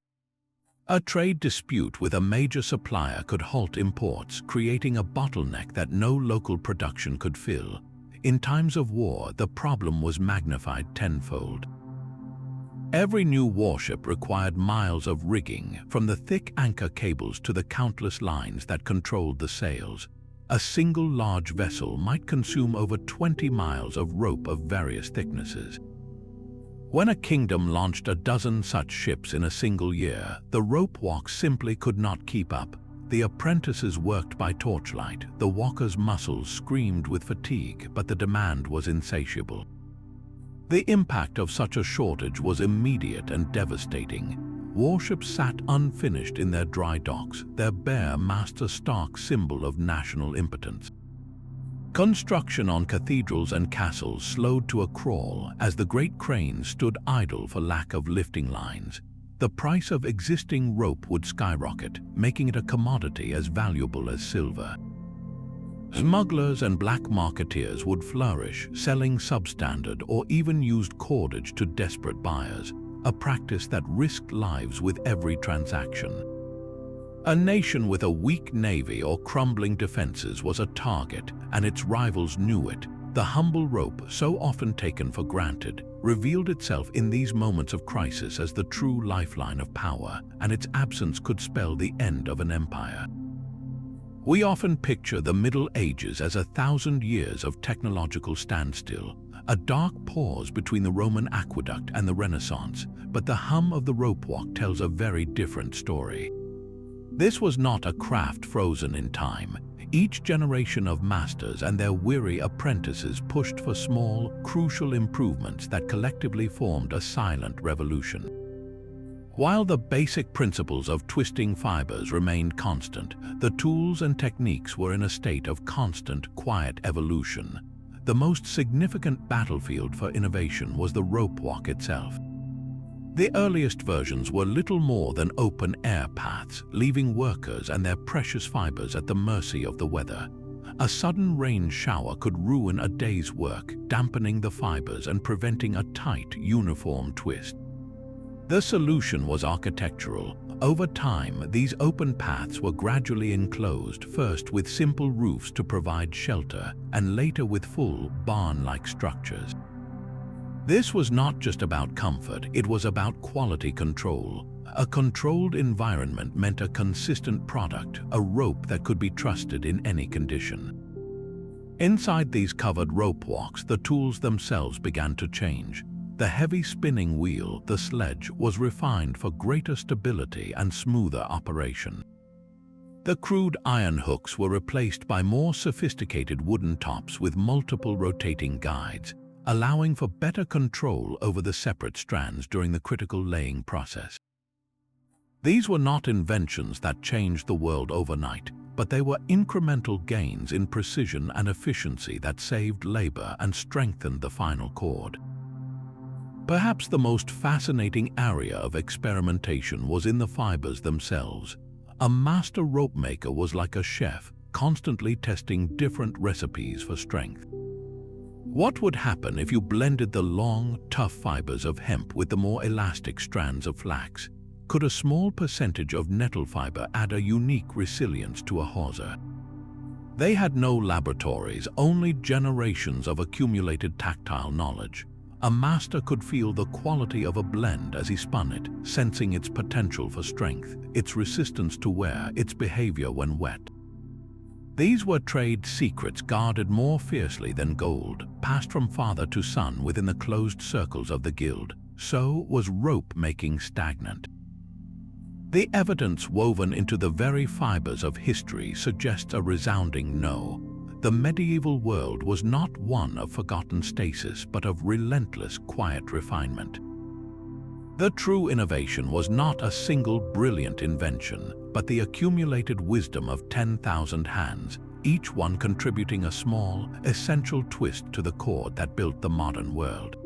A trade dispute with a major supplier could halt imports, creating a bottleneck that no local production could fill. In times of war, the problem was magnified tenfold. Every new warship required miles of rigging, from the thick anchor cables to the countless lines that controlled the sails. A single large vessel might consume over 20 miles of rope of various thicknesses. When a kingdom launched a dozen such ships in a single year, the ropewalks simply could not keep up. The apprentices worked by torchlight, the walkers' muscles screamed with fatigue, but the demand was insatiable. The impact of such a shortage was immediate and devastating. Warships sat unfinished in their dry docks, their bare mast a stark symbol of national impotence. Construction on cathedrals and castles slowed to a crawl as the great cranes stood idle for lack of lifting lines. The price of existing rope would skyrocket, making it a commodity as valuable as silver. Smugglers and black marketeers would flourish, selling substandard or even used cordage to desperate buyers, a practice that risked lives with every transaction. A nation with a weak navy or crumbling defenses was a target, and its rivals knew it. The humble rope, so often taken for granted, revealed itself in these moments of crisis as the true lifeline of power, and its absence could spell the end of an empire. We often picture the Middle Ages as 1,000 years of technological standstill, a dark pause between the Roman aqueduct and the Renaissance, but the hum of the ropewalk tells a very different story. This was not a craft frozen in time. Each generation of masters and their weary apprentices pushed for small, crucial improvements that collectively formed a silent revolution. While the basic principles of twisting fibers remained constant, the tools and techniques were in a state of constant, quiet evolution. The most significant battlefield for innovation was the ropewalk itself. The earliest versions were little more than open-air paths, leaving workers and their precious fibers at the mercy of the weather. A sudden rain shower could ruin a day's work, dampening the fibers and preventing a tight, uniform twist. The solution was architectural. Over time, these open paths were gradually enclosed, first with simple roofs to provide shelter, and later with full, barn-like structures. This was not just about comfort, it was about quality control. A controlled environment meant a consistent product, a rope that could be trusted in any condition. Inside these covered ropewalks, the tools themselves began to change. The heavy spinning wheel, the sledge, was refined for greater stability and smoother operation. The crude iron hooks were replaced by more sophisticated wooden tops with multiple rotating guides, allowing for better control over the separate strands during the critical laying process. These were not inventions that changed the world overnight, but they were incremental gains in precision and efficiency that saved labor and strengthened the final cord. Perhaps the most fascinating area of experimentation was in the fibers themselves. A master rope maker was like a chef, constantly testing different recipes for strength. What would happen if you blended the long, tough fibers of hemp with the more elastic strands of flax? Could a small percentage of nettle fiber add a unique resilience to a hawser? They had no laboratories, only generations of accumulated tactile knowledge. A master could feel the quality of a blend as he spun it, sensing its potential for strength, its resistance to wear, its behavior when wet. These were trade secrets guarded more fiercely than gold, passed from father to son within the closed circles of the guild. So was rope making stagnant. The evidence woven into the very fibers of history suggests a resounding no. The medieval world was not one of forgotten stasis, but of relentless, quiet refinement. The true innovation was not a single brilliant invention, but the accumulated wisdom of 10,000 hands, each one contributing a small, essential twist to the chord that built the modern world.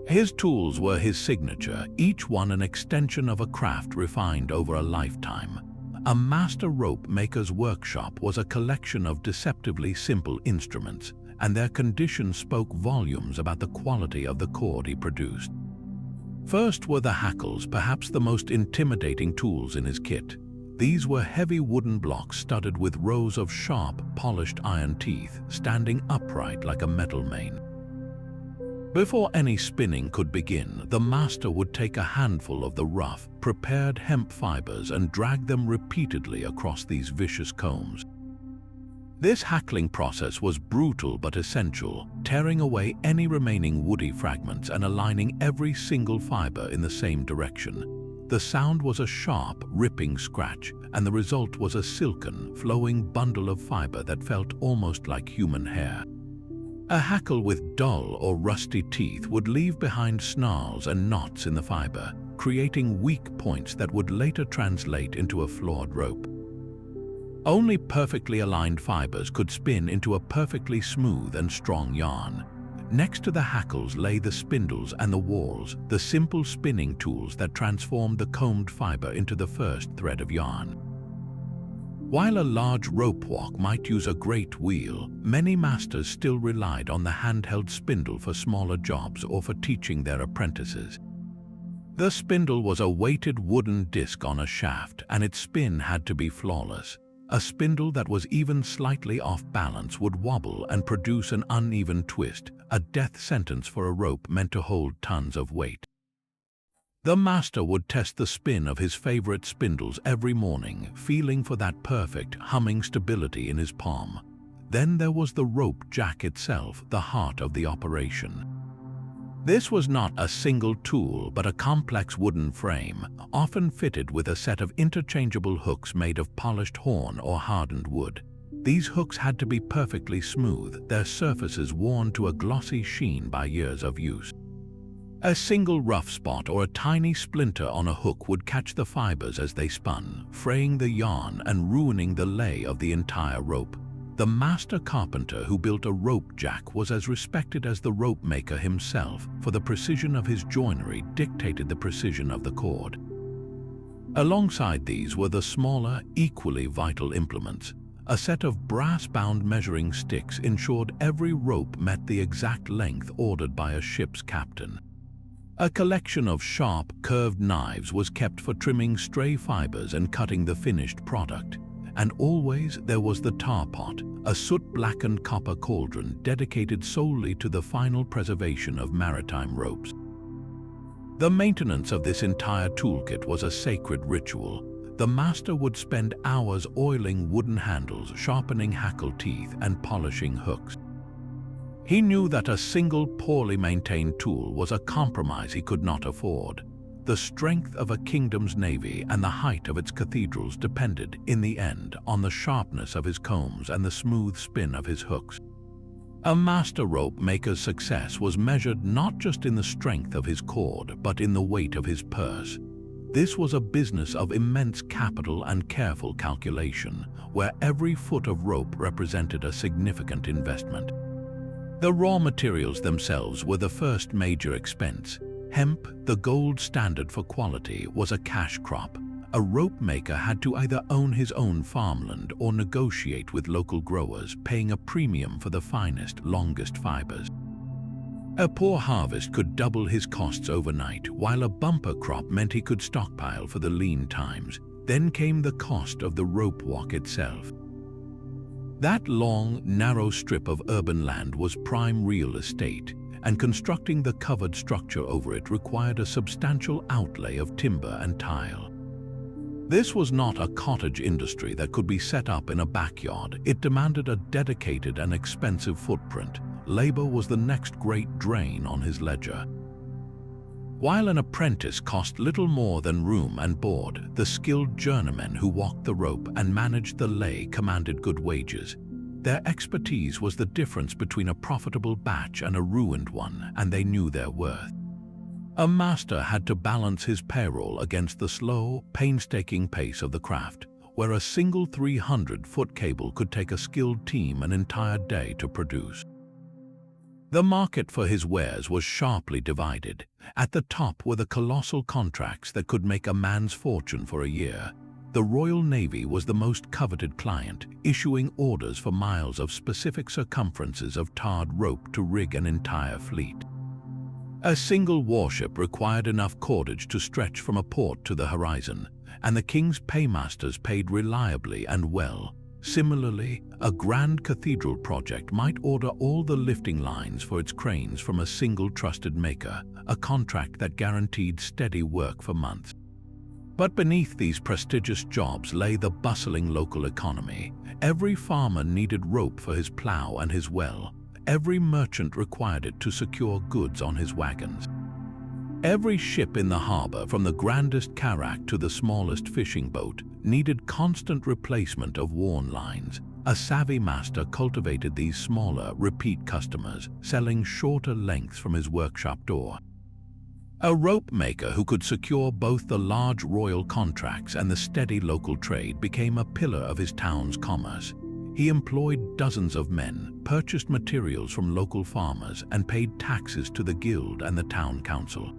His tools were his signature, each one an extension of a craft refined over a lifetime. A master rope maker's workshop was a collection of deceptively simple instruments, and their condition spoke volumes about the quality of the cord he produced. First were the hackles, perhaps the most intimidating tools in his kit. These were heavy wooden blocks studded with rows of sharp, polished iron teeth, standing upright like a metal mane. Before any spinning could begin, the master would take a handful of the rough, prepared hemp fibers and drag them repeatedly across these vicious combs. This hackling process was brutal but essential, tearing away any remaining woody fragments and aligning every single fiber in the same direction. The sound was a sharp, ripping scratch, and the result was a silken, flowing bundle of fiber that felt almost like human hair. A hackle with dull or rusty teeth would leave behind snarls and knots in the fiber, creating weak points that would later translate into a flawed rope. Only perfectly aligned fibers could spin into a perfectly smooth and strong yarn. Next to the hackles lay the spindles and the whorls, the simple spinning tools that transformed the combed fiber into the first thread of yarn. While a large rope walk might use a great wheel, many masters still relied on the handheld spindle for smaller jobs or for teaching their apprentices. The spindle was a weighted wooden disc on a shaft, and its spin had to be flawless. A spindle that was even slightly off balance would wobble and produce an uneven twist, a death sentence for a rope meant to hold tons of weight. The master would test the spin of his favorite spindles every morning, feeling for that perfect, humming stability in his palm. Then there was the rope jack itself, the heart of the operation. This was not a single tool, but a complex wooden frame, often fitted with a set of interchangeable hooks made of polished horn or hardened wood. These hooks had to be perfectly smooth, their surfaces worn to a glossy sheen by years of use. A single rough spot or a tiny splinter on a hook would catch the fibers as they spun, fraying the yarn and ruining the lay of the entire rope. The master carpenter who built a rope jack was as respected as the rope maker himself, for the precision of his joinery dictated the precision of the cord. Alongside these were the smaller, equally vital implements. A set of brass-bound measuring sticks ensured every rope met the exact length ordered by a ship's captain. A collection of sharp, curved knives was kept for trimming stray fibers and cutting the finished product. And always there was the tar pot, a soot-blackened copper cauldron dedicated solely to the final preservation of maritime ropes. The maintenance of this entire toolkit was a sacred ritual. The master would spend hours oiling wooden handles, sharpening hackle teeth, and polishing hooks. He knew that a single poorly maintained tool was a compromise he could not afford. The strength of a kingdom's navy and the height of its cathedrals depended, in the end, on the sharpness of his combs and the smooth spin of his hooks. A master rope maker's success was measured not just in the strength of his cord, but in the weight of his purse. This was a business of immense capital and careful calculation, where every foot of rope represented a significant investment. The raw materials themselves were the first major expense. Hemp, the gold standard for quality, was a cash crop. A rope maker had to either own his own farmland or negotiate with local growers, paying a premium for the finest, longest fibers. A poor harvest could double his costs overnight, while a bumper crop meant he could stockpile for the lean times. Then came the cost of the rope walk itself. That long, narrow strip of urban land was prime real estate, and constructing the covered structure over it required a substantial outlay of timber and tile. This was not a cottage industry that could be set up in a backyard. It demanded a dedicated and expensive footprint. Labor was the next great drain on his ledger. While an apprentice cost little more than room and board, the skilled journeymen who walked the rope and managed the lay commanded good wages. Their expertise was the difference between a profitable batch and a ruined one, and they knew their worth. A master had to balance his payroll against the slow, painstaking pace of the craft, where a single 300-foot cable could take a skilled team an entire day to produce. The market for his wares was sharply divided. At the top were the colossal contracts that could make a man's fortune for a year. The Royal Navy was the most coveted client, issuing orders for miles of specific circumferences of tarred rope to rig an entire fleet. A single warship required enough cordage to stretch from a port to the horizon, and the king's paymasters paid reliably and well. Similarly, a grand cathedral project might order all the lifting lines for its cranes from a single trusted maker, a contract that guaranteed steady work for months. But beneath these prestigious jobs lay the bustling local economy. Every farmer needed rope for his plow and his well. Every merchant required it to secure goods on his wagons. Every ship in the harbor, from the grandest carrack to the smallest fishing boat, needed constant replacement of worn lines. A savvy master cultivated these smaller, repeat customers, selling shorter lengths from his workshop door. A rope maker who could secure both the large royal contracts and the steady local trade became a pillar of his town's commerce. He employed dozens of men, purchased materials from local farmers, and paid taxes to the guild and the town council.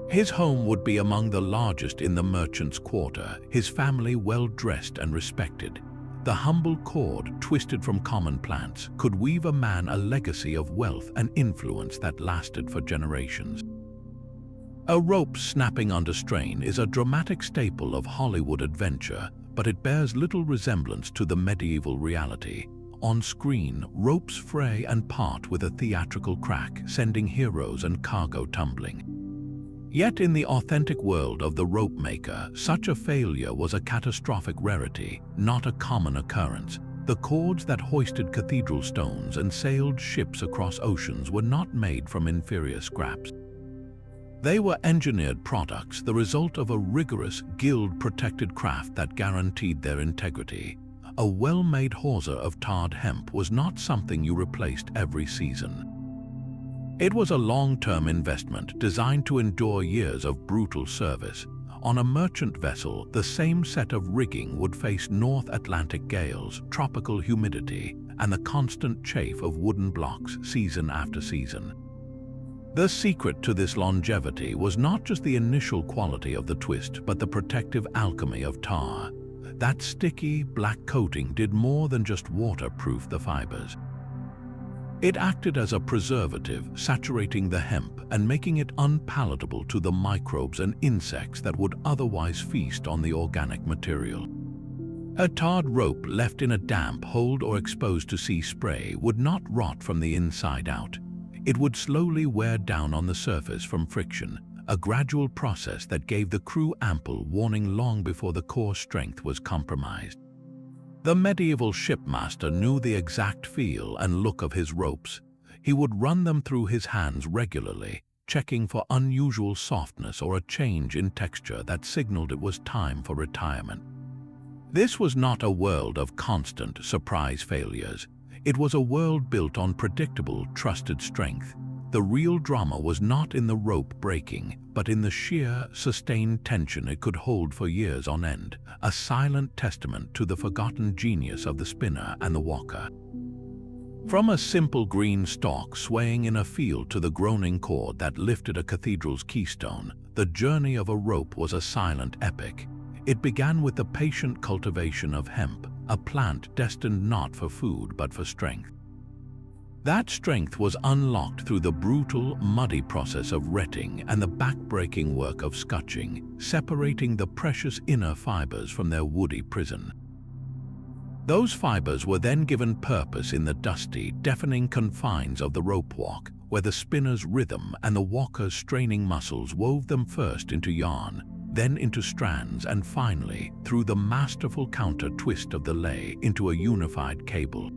His home would be among the largest in the merchant's quarter, his family well-dressed and respected. The humble cord, twisted from common plants, could weave a man a legacy of wealth and influence that lasted for generations. A rope snapping under strain is a dramatic staple of Hollywood adventure, but it bears little resemblance to the medieval reality. On screen, ropes fray and part with a theatrical crack, sending heroes and cargo tumbling. Yet in the authentic world of the rope maker, such a failure was a catastrophic rarity, not a common occurrence. The cords that hoisted cathedral stones and sailed ships across oceans were not made from inferior scraps. They were engineered products, the result of a rigorous, guild-protected craft that guaranteed their integrity. A well-made hawser of tarred hemp was not something you replaced every season. It was a long-term investment designed to endure years of brutal service. On a merchant vessel, the same set of rigging would face North Atlantic gales, tropical humidity, and the constant chafe of wooden blocks season after season. The secret to this longevity was not just the initial quality of the twist, but the protective alchemy of tar. That sticky, black coating did more than just waterproof the fibers. It acted as a preservative, saturating the hemp and making it unpalatable to the microbes and insects that would otherwise feast on the organic material. A tarred rope left in a damp hold or exposed to sea spray would not rot from the inside out. It would slowly wear down on the surface from friction, a gradual process that gave the crew ample warning long before the core strength was compromised. The medieval shipmaster knew the exact feel and look of his ropes. He would run them through his hands regularly, checking for unusual softness or a change in texture that signaled it was time for retirement. This was not a world of constant, surprise failures. It was a world built on predictable, trusted strength. The real drama was not in the rope breaking, but in the sheer, sustained tension it could hold for years on end, a silent testament to the forgotten genius of the spinner and the walker. From a simple green stalk swaying in a field to the groaning cord that lifted a cathedral's keystone, the journey of a rope was a silent epic. It began with the patient cultivation of hemp, a plant destined not for food but for strength. That strength was unlocked through the brutal, muddy process of retting and the back-breaking work of scutching, separating the precious inner fibers from their woody prison. Those fibers were then given purpose in the dusty, deafening confines of the ropewalk, where the spinner's rhythm and the walker's straining muscles wove them first into yarn, then into strands, and finally, through the masterful counter-twist of the lay, into a unified cable.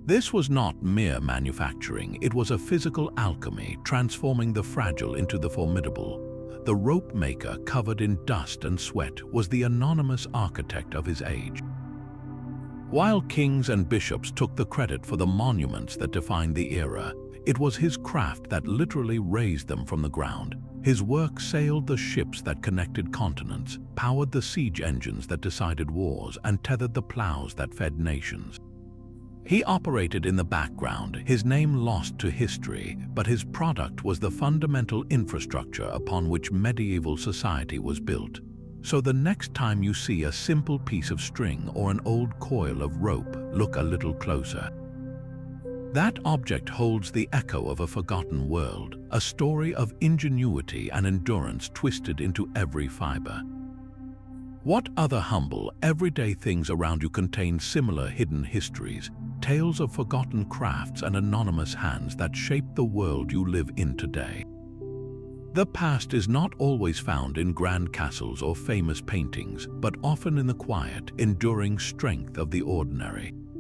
This was not mere manufacturing, it was a physical alchemy, transforming the fragile into the formidable. The rope maker, covered in dust and sweat, was the anonymous architect of his age. While kings and bishops took the credit for the monuments that defined the era, it was his craft that literally raised them from the ground. His work sailed the ships that connected continents, powered the siege engines that decided wars, and tethered the plows that fed nations. He operated in the background, his name lost to history, but his product was the fundamental infrastructure upon which medieval society was built. So the next time you see a simple piece of string or an old coil of rope, look a little closer. That object holds the echo of a forgotten world, a story of ingenuity and endurance twisted into every fiber. What other humble, everyday things around you contain similar hidden histories, tales of forgotten crafts and anonymous hands that shape the world you live in today? The past is not always found in grand castles or famous paintings, but often in the quiet, enduring strength of the ordinary.